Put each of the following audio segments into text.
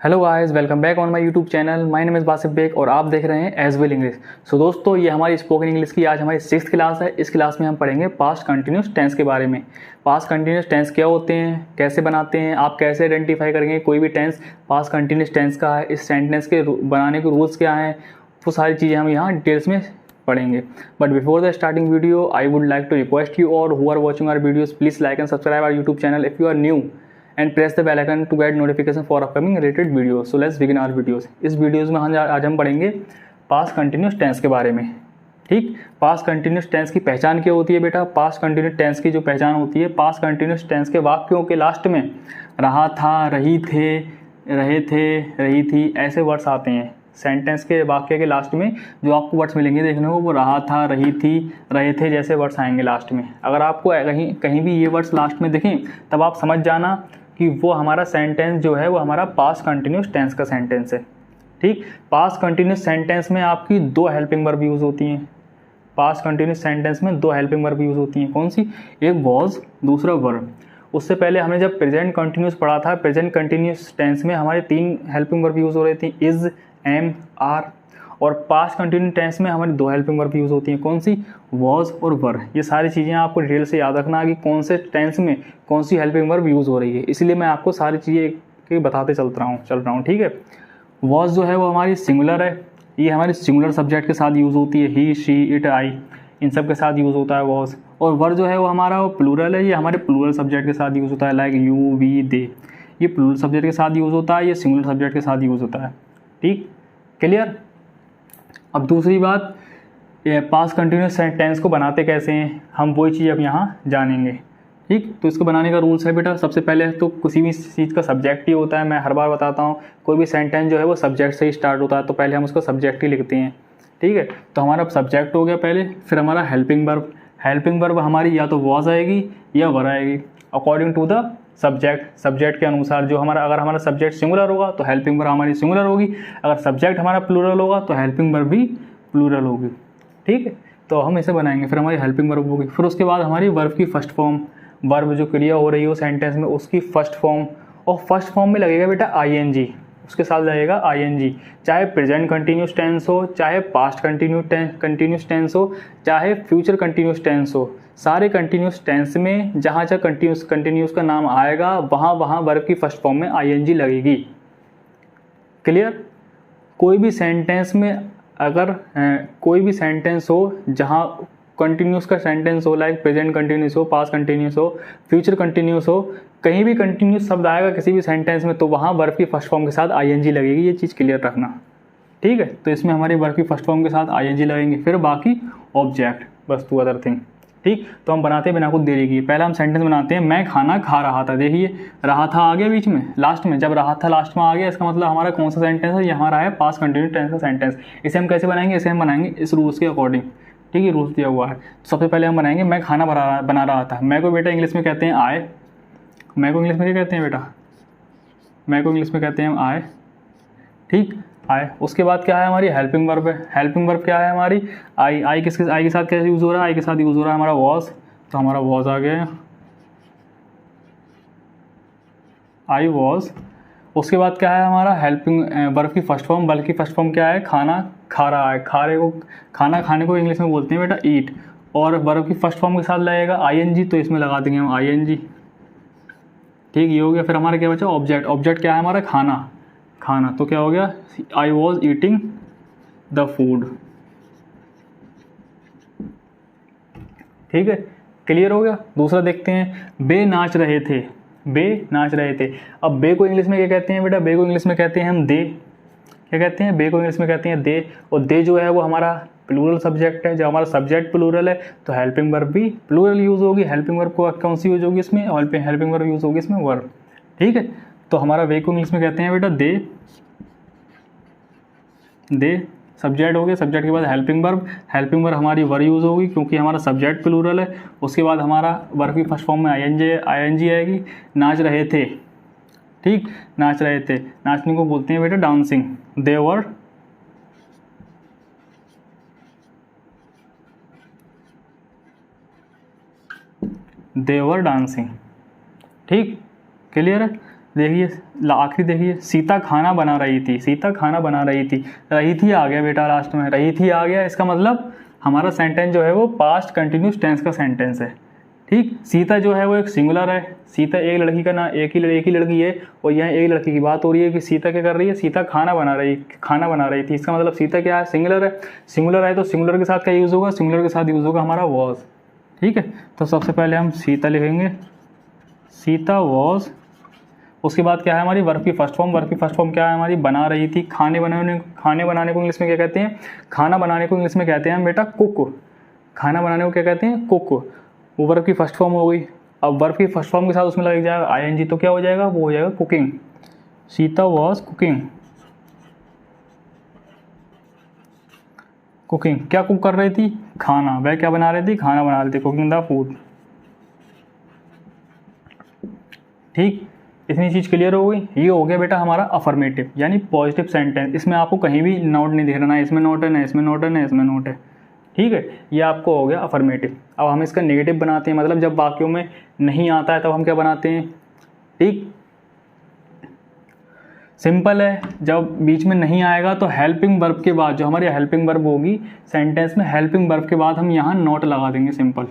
Hello guys, welcome back on my YouTube channel. My name is Basif Baig और आप देख रहे हैं एज वेल इंग्लिश। सो दोस्तों, ये हमारी स्पोकन इंग्लिश की आज हमारी 6th क्लास है। इस क्लास में हम पढ़ेंगे पास्ट कंटिन्यूस टेंस के बारे में। पास्ट कंटिन्यूस टेंस क्या होते हैं, कैसे बनाते हैं, आप कैसे आइडेंटिफाई करेंगे कोई भी टेंस पास्ट कंटिन्यूस टेंस का है, इस सेंटेंस के बनाने के रूल्स क्या हैं, वो सारी चीज़ें हम यहाँ डिटेल्स में पढ़ेंगे। But before the starting video I would like to request you और who are watching our videos, please like and subscribe our YouTube channel if you are new and press the bell icon to get notification for upcoming related videos. So let's begin our videos. इस videos में आज हम पढ़ेंगे past continuous tense के बारे में। ठीक, past continuous tense की पहचान क्या होती है बेटा? पास्ट कंटिन्यूस टेंस की जो पहचान होती है, पास्ट कंटिन्यूस टेंस के वाक्यों के लास्ट में रहा था, रही थे, रहे थे, रही थी, ऐसे वर्ड्स आते हैं। सेंटेंस के वाक्य के लास्ट में जो आपको वर्ड्स मिलेंगे देखने को, वो रहा था, रही थी, रहे थे जैसे वर्ड्स आएंगे लास्ट में। अगर आपको कहीं भी ये वर्ड्स लास्ट में दिखें तब आप समझ जाना कि वो हमारा सेंटेंस जो है वो हमारा पास्ट कंटिन्यूस टेंस का सेंटेंस है। ठीक, पास्ट कंटिन्यूस सेंटेंस में आपकी दो हेल्पिंग वर्ब यूज़ होती हैं। पास्ट कंटिन्यूस सेंटेंस में दो हेल्पिंग वर्ब यूज़ होती हैं। कौन सी? एक वॉज, दूसरा वर्ब। उससे पहले हमने जब प्रेजेंट कंटिन्यूस पढ़ा था, प्रेजेंट कंटिन्यूस टेंस में हमारे तीन हेल्पिंग वर्ब यूज़ हो रही थी, इज़, एम, आर। और पास्ट कंटिन्यूस टेंस में हमारी दो हेल्पिंग वर्ब यूज़ होती हैं। कौन सी? वॉज और वर। ये सारी चीज़ें आपको डिटेल से याद रखना कि कौन से टेंस में कौन सी हेल्पिंग वर्ब यूज़ हो रही है, इसलिए मैं आपको सारी चीज़ें बताते चल रहा हूँ। ठीक है, वॉज जो है वो हमारी सिंगुलर है, ये हमारी सिंगुलर सब्जेक्ट के साथ यूज़ होती है, ही, शी, इट, आई, इन सब के साथ यूज़ होता है वॉज। और वर जो है वो हमारा प्लूरल है, ये हमारे प्लूरल सब्जेक्ट के साथ यूज़ होता है, लाइक यू, वी, दे। ये प्लूरल सब्जेक्ट के साथ यूज़ होता है, ये सिंगुलर सब्जेक्ट के साथ यूज़ होता है। ठीक, क्लियर। अब दूसरी बात, पास्ट कंटिन्यूस टेंस को बनाते कैसे हैं, हम वही चीज़ अब यहाँ जानेंगे। ठीक, तो इसको बनाने का रूल्स है बेटा, सबसे पहले तो किसी भी चीज़ का सब्जेक्ट ही होता है। मैं हर बार बताता हूँ, कोई भी सेंटेंस जो है वो सब्जेक्ट से ही स्टार्ट होता है, तो पहले हम उसको सब्जेक्ट ही लिखते हैं। ठीक है, तो हमारा सब्जेक्ट हो गया पहले, फिर हमारा हेल्पिंग वर्ब। हेल्पिंग वर्ब हमारी या तो वॉज आएगी या वर आएगी, according to the subject. Subject के अनुसार जो हमारा, अगर हमारा सब्जेक्ट सिंगुलर होगा तो हेल्पिंग वर्ब हमारी सिंगुलर होगी, अगर सब्जेक्ट हमारा प्लूरल होगा तो हेल्पिंग वर्ब भी प्लूरल होगी। ठीक है, तो हम इसे बनाएंगे, फिर हमारी हेल्पिंग वर्ब होगी, फिर उसके बाद हमारी वर्ब की फर्स्ट फॉर्म, वर्ब जो क्रिया हो रही हो सेंटेंस में उसकी फर्स्ट फॉर्म, और फर्स्ट फॉर्म में लगेगा बेटा आईएनजी, उसके साथ लगेगा आईएनजी। चाहे प्रेजेंट कंटिन्यूस टेंस हो, चाहे पास्ट कंटिन्यूस टेंस हो, चाहे फ्यूचर कंटिन्यूस टेंस हो, सारे कंटिन्यूस टेंस में जहाँ जहाँ कंटिन्यूस का नाम आएगा वहाँ वर्ब की फर्स्ट फॉर्म में आईएनजी लगेगी। क्लियर। कोई भी सेंटेंस में अगर कोई भी सेंटेंस हो जहाँ कंटिन्यूस का सेंटेंस हो, लाइक प्रेजेंट कंटिन्यूस हो, पास्ट कंटिन्यूस हो, फ्यूचर कंटिन्यूस हो, कहीं भी कंटिन्यूस शब्द आएगा किसी भी सेंटेंस में तो वहाँ वर्ब की फर्स्ट फॉर्म के साथ आईएनजी लगेगी। ये चीज़ क्लियर रखना। ठीक है, तो इसमें हमारी वर्ब की फर्स्ट फॉर्म के साथ आईएनजी लगेंगे, फिर बाकी ऑब्जेक्ट, बस टू अदर थिंग। ठीक, तो हम बनाते हैं बिना कुछ देरी किए। पहला हम सेंटेंस बनाते हैं, मैं खाना खा रहा था। देखिए रहा था आ गया बीच में, लास्ट में, जब रहा था लास्ट में आ गया, इसका मतलब हमारा कौन सा सेंटेंस है? ये हमारा है पास्ट कंटिन्यूस टेंस का सेंटेंस। इसे हम कैसे बनाएंगे? इसे हम बनाएंगे इस रूल्स के अकॉर्डिंग। ठीक है, रूल्स दिया हुआ है। सबसे पहले हम बनाएंगे, मैं खाना बना रहा था। मैं को बेटा इंग्लिश में कहते हैं आए। मैं को इंग्लिश में क्या कहते हैं बेटा? मैं को इंग्लिश में कहते हैं आए। ठीक, आए। उसके बाद क्या है? हमारी हेल्पिंग वर्ब है। हेल्पिंग वर्ब क्या है हमारी? आई। आई के साथ कैसे यूज़ हो रहा है? आई के साथ यूज़ हो रहा है हमारा वॉज, तो हमारा वॉज आ गया, आई वॉज। उसके बाद क्या है हमारा? हेल्पिंग वर्ब की फर्स्ट फॉर्म, वर्ब की फर्स्ट फॉर्म क्या है? खाना खा रहा है। खाना खाने को इंग्लिश में बोलते हैं बेटा ईट, और वर्ब की फर्स्ट फॉर्म के साथ लगेगा आईएनजी, तो इसमें लगा देंगे हम आईएनजी। ठीक, ये हो गया। फिर हमारा क्या बचा? ऑब्जेक्ट। ऑब्जेक्ट क्या है हमारा? खाना। खाना, तो क्या हो गया? I was eating the food. ठीक है, क्लियर हो गया। दूसरा देखते हैं, बे नाच रहे थे। बे नाच रहे थे। अब बे को इंग्लिश में क्या कहते हैं बेटा? बे को इंग्लिश में कहते हैं हम दे। क्या कहते हैं? बे को इंग्लिश में कहते हैं दे। और दे जो है वो हमारा प्लूरल सब्जेक्ट है। जब हमारा सब्जेक्ट प्लूरल है तो हेल्पिंग वर्ब भी प्लूरल यूज़ होगी। हेल्पिंग वर्ब को कौन सी यूज होगी इसमें? हेल्पिंग वर्ब यूज़ होगी इसमें वर्ब। ठीक है, तो हमारा वे को इंग्लिश में कहते हैं बेटा दे। दे सब्जेक्ट हो गया, सब्जेक्ट के बाद हेल्पिंग वर्ब। हेल्पिंग वर्ब हमारी वर यूज़ होगी क्योंकि हमारा सब्जेक्ट प्लूरल है। उसके बाद हमारा वर्ब की फर्स्ट फॉर्म में आईएनजी आएगी। नाच रहे थे। ठीक, नाच रहे थे, नाचने को बोलते हैं बेटा डांसिंग। दे वर डांसिंग। ठीक, क्लियर है। देखिए आखिरी देखिए, सीता खाना बना रही थी, सीता खाना बना रही थी, रही थी आ गया बेटा लास्ट में, रही थी आ गया। इसका मतलब हमारा सेंटेंस जो है वो पास्ट कंटिन्यूस टेंस का सेंटेंस है। ठीक, सीता जो है वो एक सिंगुलर है, सीता एक लड़की का ना, एक ही लड़की है, और यहाँ एक लड़की की बात हो रही है कि सीता क्या कर रही है, सीता खाना बना रही थी। इसका मतलब सीता क्या है, सिंगुलर है। सिंगुलर है तो सिंगुलर के साथ क्या यूज़ होगा, सिंगुलर के साथ यूज़ होगा हमारा वॉज। ठीक है, तो सबसे पहले हम सीता लिखेंगे, सीता वॉज। उसके बाद क्या है हमारी वर्ब की फर्स्ट फॉर्म, वर्ब की फर्स्ट फॉर्म क्या है हमारी, बना रही थी। खाने बनाने को इंग्लिश में क्या कहते हैं, खाना बनाने को इंग्लिश में कहते हैं हम बेटा कुक। खाना बनाने को क्या कहते हैं, कुक। वो वर्ब की फर्स्ट फॉर्म हो गई। अब वर्ब की फर्स्ट फॉर्म के साथ उसमें लग जाएगा आईएनजी, तो क्या हो जाएगा, वो हो जाएगा cooking. Sita was cooking. Cooking क्या कुक कर रही थी, खाना। वह क्या बना रही थी, खाना बना रही थी, कुकिंग द फूड। ठीक, इतनी चीज़ क्लियर हो गई। ये हो गया बेटा हमारा अफर्मेटिव यानी पॉजिटिव सेंटेंस। इसमें आपको कहीं भी नोट नहीं दिख रहा, ना इसमें नोट है, ना इसमें नोट है, ना इसमें नोट है। ठीक है, ये आपको हो गया अफर्मेटिव। अब हम इसका नेगेटिव बनाते हैं, मतलब जब वाक्यों में नहीं आता है तब हम क्या बनाते हैं। ठीक, सिंपल है, जब बीच में नहीं आएगा तो हेल्पिंग वर्ब के बाद जो हमारी हेल्पिंग वर्ब होगी सेंटेंस में, हेल्पिंग वर्ब के बाद हम यहाँ नोट लगा देंगे। सिंपल,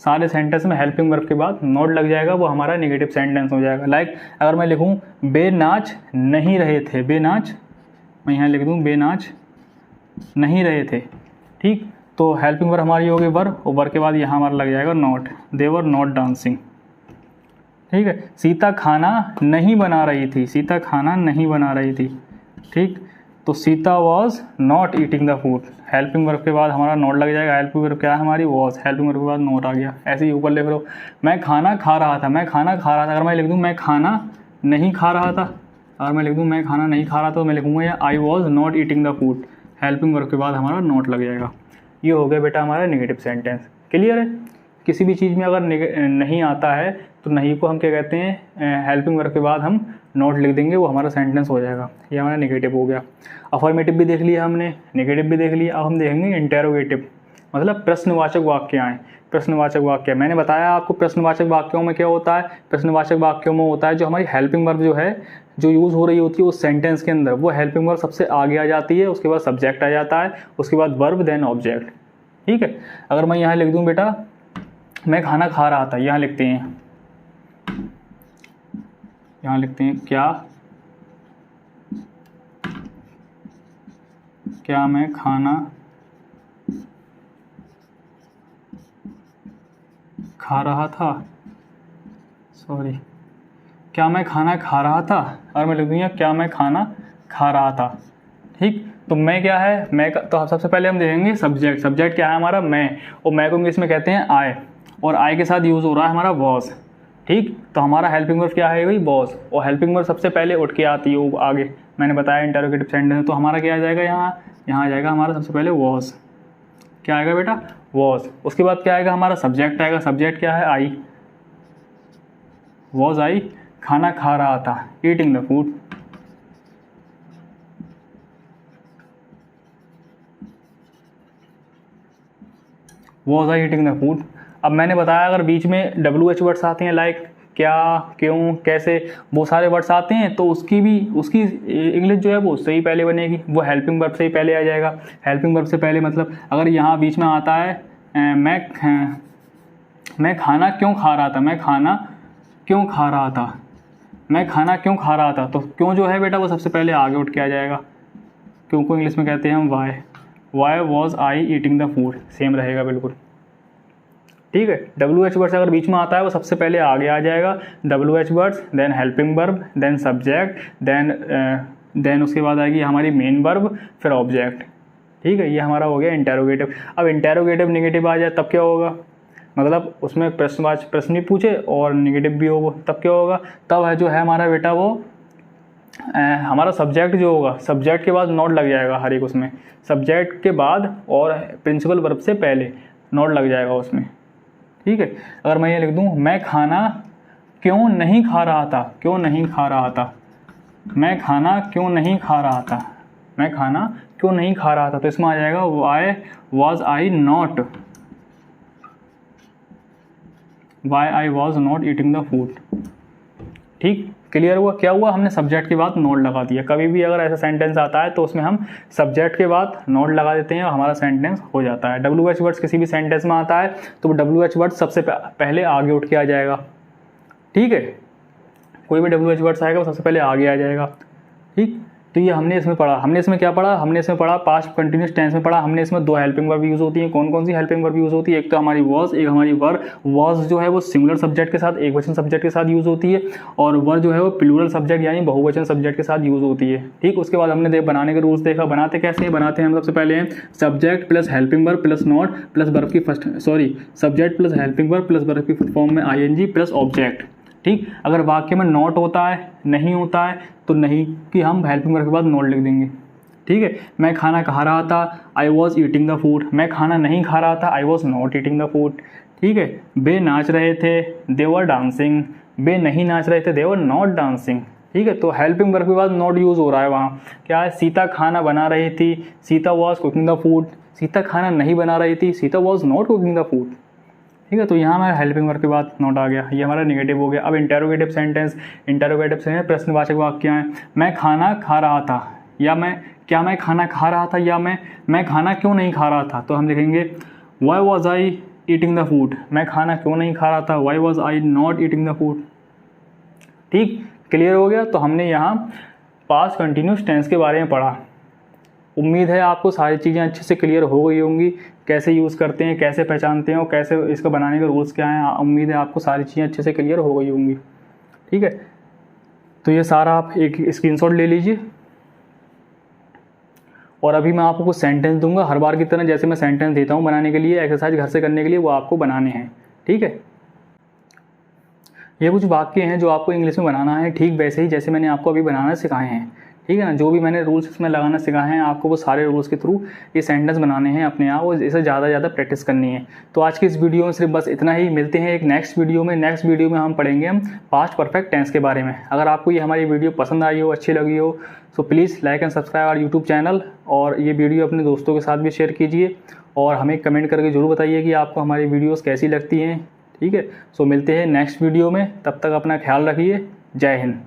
सारे सेंटेंस में हेल्पिंग वर्ब के बाद नोट लग जाएगा, वो हमारा नेगेटिव सेंटेंस हो जाएगा। लाइक अगर मैं लिखूँ बेनाच नहीं रहे थे, बेनाच, मैं यहाँ लिख दूँ बेनाच नहीं रहे थे। ठीक, तो हेल्पिंग वर्ब हमारी होगी वर्ब, और वर्ब के बाद यहाँ हमारा लग जाएगा not, they were not dancing. ठीक है, सीता खाना नहीं बना रही थी, सीता खाना नहीं बना रही थी। ठीक, तो Sita was not eating the food. Helping verb के बाद हमारा नॉट लग जाएगा। हेल्पिंग वर्ब क्या है हमारी, वॉज। हेल्पिंग वर्ब के बाद नॉट आ गया। ऐसे ही ऊपर लिख लो, मैं खाना खा रहा था, मैं खाना खा रहा था। अगर मैं लिख दूँ मैं खाना नहीं खा रहा था, अगर मैं लिख दूँ मैं खाना नहीं खा रहा था, तो मैं लिखूँगा या आई was not eating the food. Helping verb के बाद हमारा नॉट लग जाएगा। ये हो गया बेटा हमारा नेगेटिव सेंटेंस। क्लियर है, किसी भी चीज़ में अगर नहीं आता है तो नहीं को हम क्या कहते हैं, हेल्पिंग वर्ब के बाद हम नोट लिख देंगे, वो हमारा सेंटेंस हो जाएगा। ये हमारा नेगेटिव हो गया। अफर्मेटिव भी देख लिया हमने, नेगेटिव भी देख लिया। अब हम देखेंगे इंटेरोगेटिव, मतलब प्रश्नवाचक वाक्य आए। प्रश्नवाचक वाक्य मैंने बताया आपको, प्रश्नवाचक वाक्यों में क्या होता है, प्रश्नवाचक वाक्यों में होता है जो हमारी हेल्पिंग वर्ब जो है, जो यूज़ हो रही होती है उस सेंटेंस के अंदर, वो हेल्पिंग वर्ब सबसे आगे आ जाती है, उसके बाद सब्जेक्ट आ जाता है, उसके बाद वर्ब देन ऑब्जेक्ट। ठीक है, अगर मैं यहाँ लिख दूँ बेटा मैं खाना खा रहा था, यहाँ लिखते हैं, यहाँ लिखते हैं क्या मैं खाना खा रहा था, सॉरी, क्या मैं खाना खा रहा था। और मैं लिख दूँगा क्या मैं खाना खा रहा था। ठीक, तो मैं क्या है, मैं तो सबसे पहले हम देखेंगे सब्जेक्ट। सब्जेक्ट क्या है हमारा, मैं, और मैं को इंग्लिश में कहते हैं आई, और आई के साथ यूज़ हो रहा है हमारा वॉज। ठीक, तो हमारा हेल्पिंग वर्ब क्या है भाई, वॉज, और हेल्पिंग वर्ब सबसे पहले उठ के आती है वो आगे, मैंने बताया इंटरोगेटिव सेंटेंस। तो हमारा क्या आ जाएगा, यहाँ आ जाएगा हमारा सबसे पहले वॉज। क्या आएगा बेटा, वॉज। उसके बाद क्या आएगा हमारा सब्जेक्ट आएगा। सब्जेक्ट क्या है, आई, वॉज आई खाना खा रहा था, eating the food. Was I eating the food. अब मैंने बताया अगर बीच में WH वर्ड्स आते हैं, लाइक क्या, क्यों, कैसे, वो सारे वर्ड्स आते हैं, तो उसकी इंग्लिश जो है वो उससे ही पहले बनेगी, वो हेल्पिंग वर्ब से ही पहले आ जाएगा। हेल्पिंग वर्ब से पहले मतलब अगर यहाँ बीच में आता है मैं खाना क्यों खा रहा था, मैं खाना क्यों खा रहा था, मैं खाना क्यों खा रहा था, तो क्यों जो है बेटा वो सबसे पहले आगे उठ के आ जाएगा। क्यों को इंग्लिश में कहते हैं हम Y was I eating the food, same रहेगा बिल्कुल। ठीक है, WH वर्ड्स अगर बीच में आता है वो सबसे पहले आगे आ जाएगा। WH words, then helping verb, then subject, then उसके बाद आएगी हमारी मेन वर्ब, फिर ऑब्जेक्ट। ठीक है, ये हमारा हो गया इंटेरोगेटिव। अब इंटेरोगेटिव नेगेटिव आ जाए तब क्या होगा, मतलब उसमें प्रश्न भी पूछे और नेगेटिव भी हो, तब क्या होगा, तब है जो है हमारा बेटा वो हमारा सब्जेक्ट जो होगा, सब्जेक्ट के बाद नोट लग जाएगा हर एक उसमें, सब्जेक्ट के बाद और प्रिंसिपल वर्ब से पहले नोट लग जाएगा उसमें। ठीक है, अगर मैं ये लिख दूँ मैं खाना क्यों नहीं खा रहा था, क्यों नहीं खा रहा था, मैं खाना क्यों नहीं खा रहा था, मैं खाना क्यों नहीं खा रहा था, तो इसमें आ जाएगा why was I not, why I was not eating the food. ठीक, क्लियर हुआ? क्या हुआ, हमने सब्जेक्ट के बाद नॉट लगा दिया। कभी भी अगर ऐसा सेंटेंस आता है तो उसमें हम सब्जेक्ट के बाद नॉट लगा देते हैं और हमारा सेंटेंस हो जाता है। WH वर्ड्स किसी भी सेंटेंस में आता है तो WH वर्ड सबसे पहले आगे उठ के आ जाएगा। ठीक है, कोई भी WH वर्ड्स आएगा वो सबसे पहले आगे आ जाएगा। ठीक, तो ये हमने इसमें पढ़ा। हमने इसमें क्या पढ़ा? हमने इसमें पढ़ा पास्ट कंटिन्यूस टेंस में पढ़ा। हमने इसमें 2 हेल्पिंग वर्ब यूज़ होती हैं। कौन कौन सी हेल्पिंग वर्ब यूज़ होती है? एक तो हमारी वॉज, एक हमारी वर। वॉज जो है वो सिंगुलर सब्जेक्ट के साथ, एक वचन सब्जेक्ट के साथ यूज़ होती है, और वर जो है वो प्लूरल सब्जेक्ट यानी बहुवचन सब्जेक्ट के साथ यूज़ होती है। ठीक, उसके बाद हमने बनाने के रूल्स देखा। बनाते कैसे हैं? बनाते हैं हम सबसे पहले हैं subject plus helping verb plus not plus verb की first subject plus helping verb plus verb की फर्स्ट फॉर्म में ING प्लस ऑब्जेक्ट। ठीक, अगर वाक्य में नॉट होता है, नहीं होता है तो नहीं कि हम हेल्पिंग वर्ब के बाद नॉट लिख देंगे। ठीक है, मैं खाना खा रहा था, I was eating the food. मैं खाना नहीं खा रहा था, आई was not eating the food. ठीक है, वे नाच रहे थे, दे वर डांसिंग। वे नहीं नाच रहे थे, दे वर नॉट डांसिंग। ठीक है, तो हेल्पिंग वर्ब के बाद नॉट यूज़ हो रहा है वहाँ। क्या है? सीता खाना बना रही थी, Sita was cooking the food. Sita खाना नहीं बना रही थी, Sita was not cooking the food. ठीक है, तो यहाँ हमारा हेल्पिंग वर्ब के बाद नॉट आ गया, ये हमारा नेगेटिव हो गया। अब इंटेरोगेटिव सेंटेंस, इंटेरोगेटिव सेंटेंस प्रश्नवाचक वाक्य हैं। मैं खाना खा रहा था, या मैं खाना खा रहा था, या मैं खाना क्यों नहीं खा रहा था। तो हम लिखेंगे Y was I eating the food. मैं खाना क्यों नहीं खा रहा था, Y was I not eating the food. ठीक, क्लियर हो गया? तो हमने यहाँ पास्ट कंटिन्यूस टेंस के बारे में पढ़ा। उम्मीद है आपको सारी चीज़ें अच्छे से क्लियर हो गई होंगी, कैसे यूज़ करते हैं, कैसे पहचानते हैं और कैसे इसको बनाने के रूल्स क्या हैं। उम्मीद है आपको सारी चीज़ें अच्छे से क्लियर हो गई होंगी। ठीक है, तो ये सारा आप एक स्क्रीनशॉट ले लीजिए, और अभी मैं आपको कुछ सेंटेंस दूंगा हर बार की तरह। जैसे मैं सेंटेंस देता हूँ बनाने के लिए, एक्सरसाइज घर से करने के लिए, वो आपको बनाने हैं। ठीक है, ये कुछ वाक्य हैं जो आपको इंग्लिश में बनाना है, ठीक वैसे ही जैसे मैंने आपको अभी बनाना सिखाए हैं। ठीक है ना, जो भी मैंने रूल्स इसमें लगाना सिखाए हैं आपको, वो सारे रूल्स के थ्रू ये सेंटेंस बनाने हैं अपने आप, और इसे ज़्यादा प्रैक्टिस करनी है। तो आज की इस वीडियो में सिर्फ बस इतना ही। मिलते हैं एक नेक्स्ट वीडियो में। नेक्स्ट वीडियो में हम पढ़ेंगे पास्ट परफेक्ट टेंस के बारे में। अगर आपको ये हमारी वीडियो पसंद आई हो, अच्छी लगी हो, तो please like and subscribe our YouTube channel, और ये वीडियो अपने दोस्तों के साथ भी शेयर कीजिए, और हमें कमेंट करके ज़रूर बताइए कि आपको हमारी वीडियोज़ कैसी लगती हैं। ठीक है, सो मिलते हैं नेक्स्ट वीडियो में, तब तक अपना ख्याल रखिए। जय हिंद।